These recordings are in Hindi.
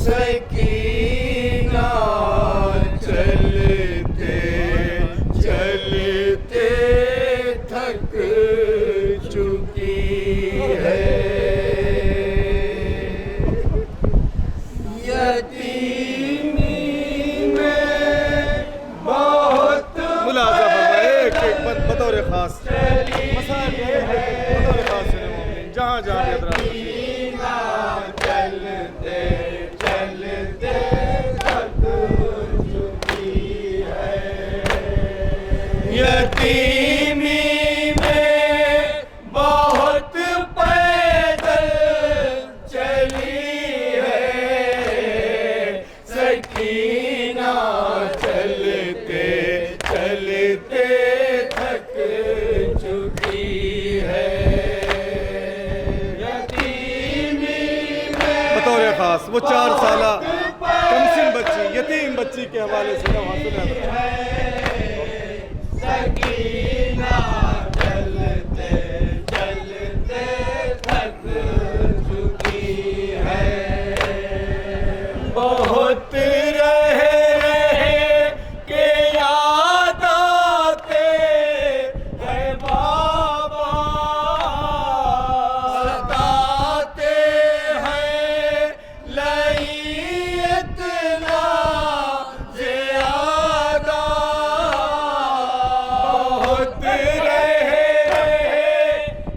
सकीना चलते चलते थक चुकी है। यतीमी में बहुत मुलाजा फरमाए एक बतौर खास मसाइल बतौर खास जहाँ जहाँ सकीना चलते चलते थक चुकी है। यतीमी में बहुत पैदल चली है। सकीना चलते चलते थक चुकी है। बतौर खास वो 4 साला कमसिन बच्ची यतीम बच्ची के हवाले से सकीना चलते चलते थक चुकी है। बहुत रहे के याद आते हैं बाबा, सताते हैं लईत ना ज़्यादा। बहुत रहे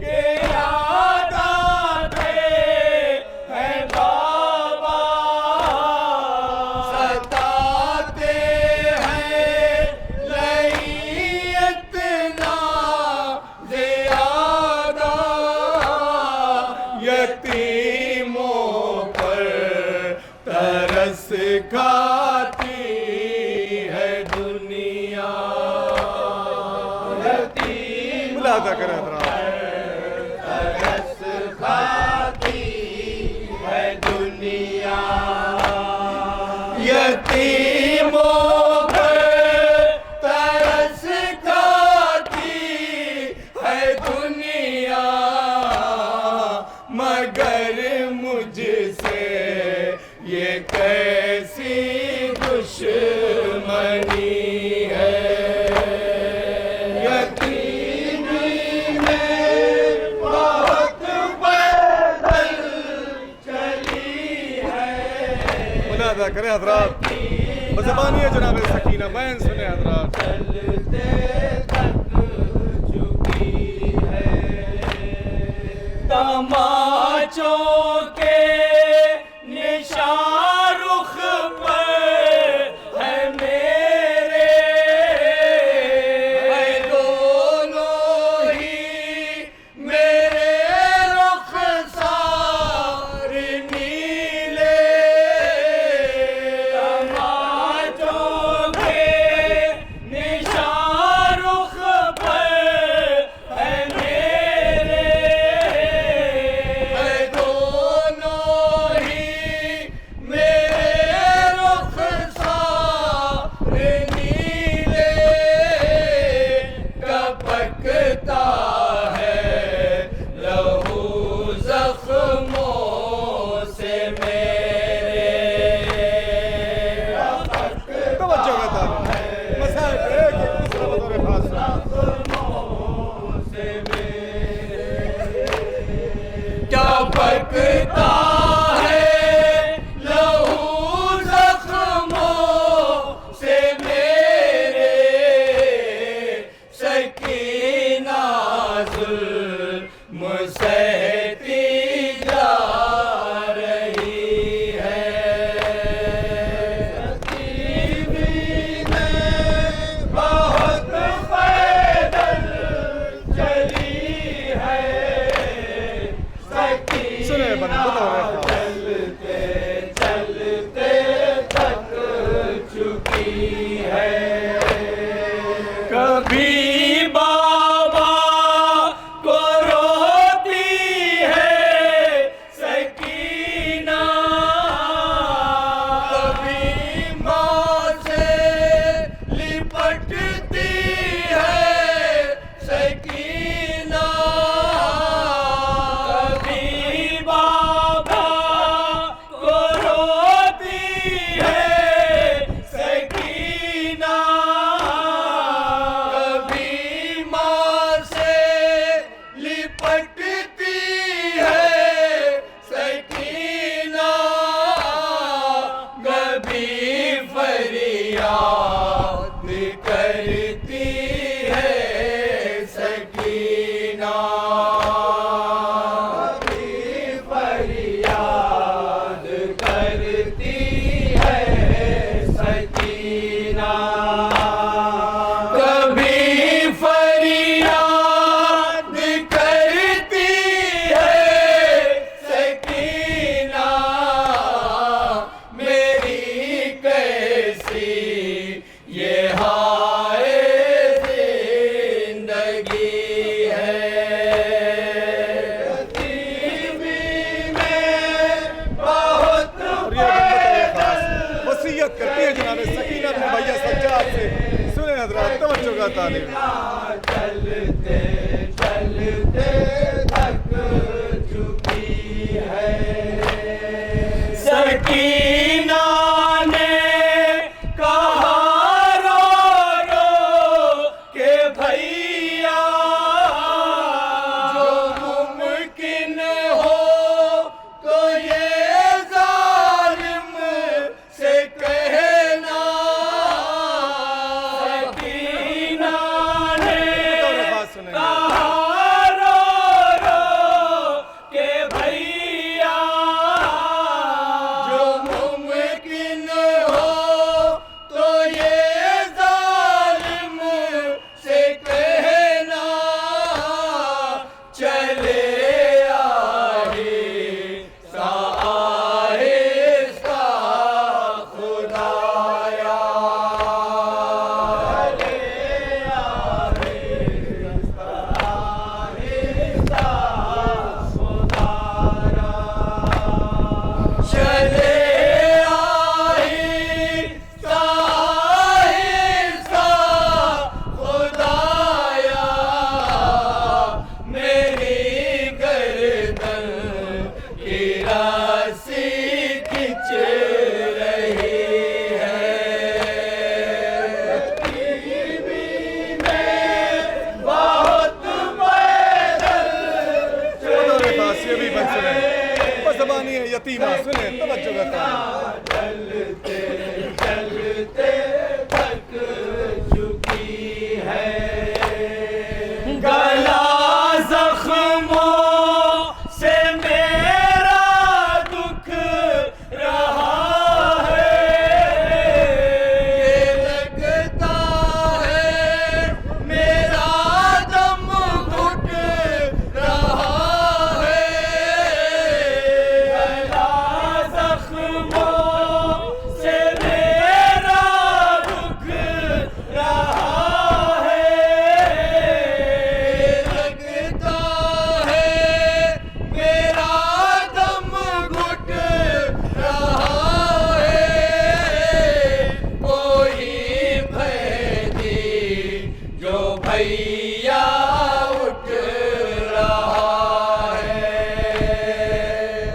के याद आते हैं बाबा, सताते हैं लईत ना ज़्यादा। यतीमों पर तरस खाती है दुनिया। मुलाजा करें तरस खाती है दुनिया। यतीमों पर तरस खाती है दुनिया। मगर मुझसे ये कैसी दुश्मनी है। यतीमी में बहुत पैदल चली है। मुलाजा करें हजरात बज़बानी जनाब सकीना बैन सुने हजरात। चलते थक चुकी है। तमाचों के निशान रुख पर है मेरे। है दोनों ही मेरे रुखसार नीले। तमाचों के निशान रुख पर है मेरे। है दोनों बता दे। चलते चलते थक चुकी है। सकीना ने कहा रो रो के भैया जो मुमकिन हो तो ये जालिम से कहना। सकीना ने बात सुने कहा रो रो के भैया जो मुमकिन हो तो ये जालिम से कहना। चले आहिस्ता आहिस्ता खुदाया। चले आहिस्ता आहिस्ता खुदाया। चले आहिस्ता आहिस्ता खुदाया। मेरी गर्दन की रस्सी खिंच रही है। टीवी में बहुत पैदल बतौर खास ये भी बन सुने। बस जबानी है यतीमा सुने तवज्जो करता है। चलते चलते थक चुकी है। गला जख्मों से मेरा दुख रहा है। ये लगता है मेरा दम घुट रहा है। गला जख्मों से मेरा दुख रहा है। लगता है मेरा दम घुट रहा है। कोई भैदी जो भैया उठ रहा है।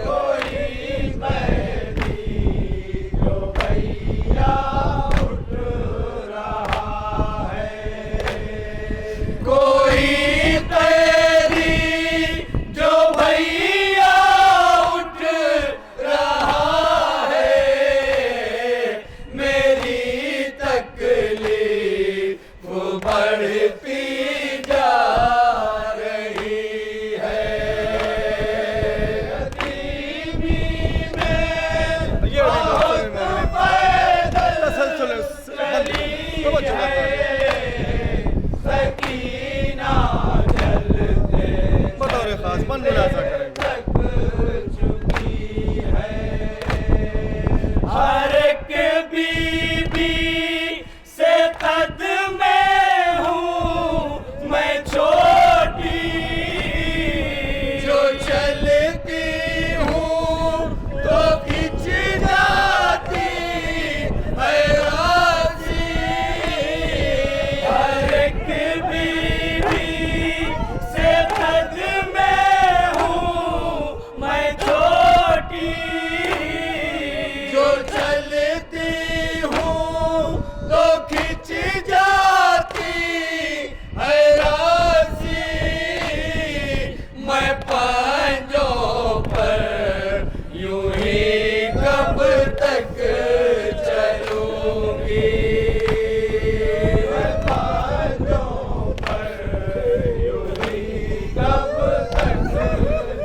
कोई भैदी जो भैया उठ रहा है। कोई कैदी जो भैया उठ रहा है। मेरी तकलीफ बढ़ती जा रही है। यतीमी में ये भी बात सुने पैदल तसलसल तवज्जो करता है। सकीना चलते बतौर खास मन मुलाजा करें। थक चुकी है। हर एक बीबी से कद में हूँ मैं छोटी। जो चलती हूँ तो खिंच जाती है राजी। हर एक बीबी से कद में हूँ मैं छोटी। जो चलती हूँ तो खिंच जाती है राजी। मैं पंजों पर यूं ही कब तक चलूंगी। मैं पंजों पर यूं ही कब तक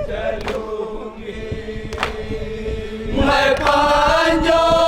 चलूंगी। मैं पंजों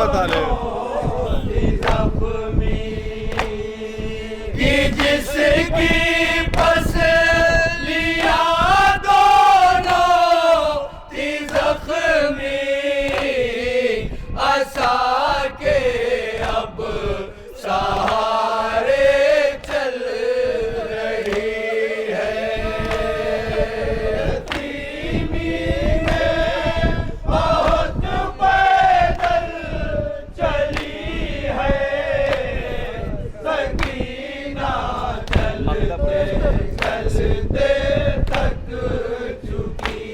अल्लाह ताला कि जिसकी पसलियां दोनों थी जख्मी आसा के अब सहारे चल रही है। यतीमी में बहुत पैदल चली है सकीना चलते चलते थक चुकी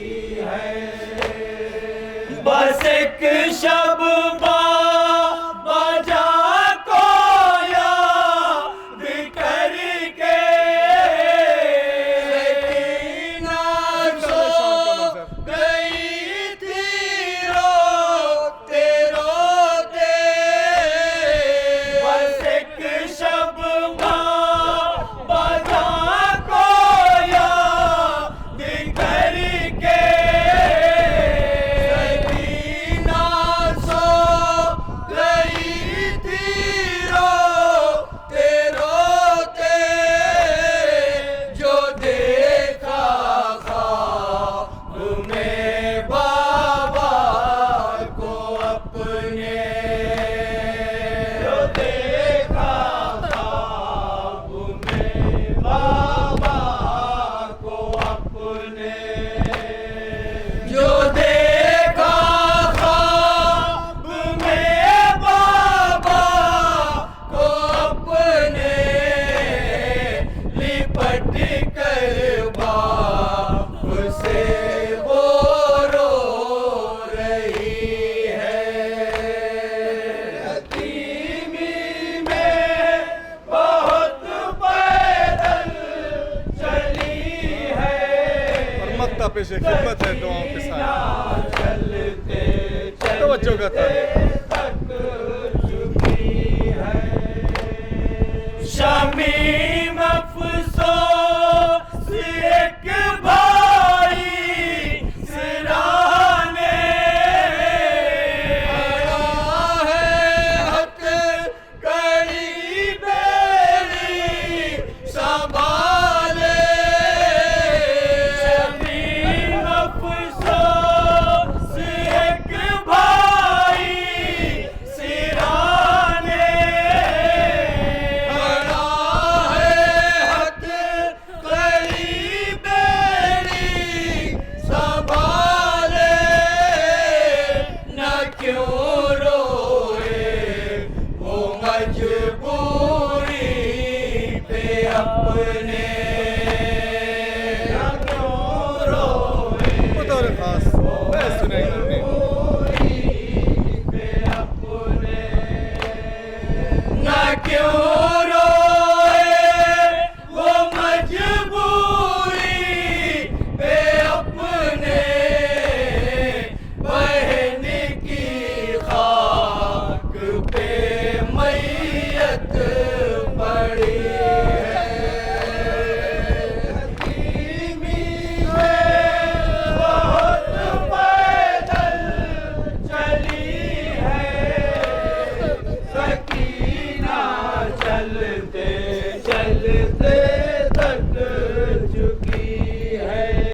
है। बस एक शब बाजा को याद करके सकीना सो गई थी रोते रोते। बस एक शब बाजा को याद करके सकीना सो गई थी रोते रोते। जो देखा ख्वाब में बाबा को अपने, जो देखा ख्वाब में बाबा को अपने, जो देखा ख्वाब में बाबा को अपने, लिपट कर बाप से वो रो रही है। यतीमी में बहुत पैदल चली है और मक्ता पेश खिदमत है दुआओं के साथ चलते तवज्जो का था।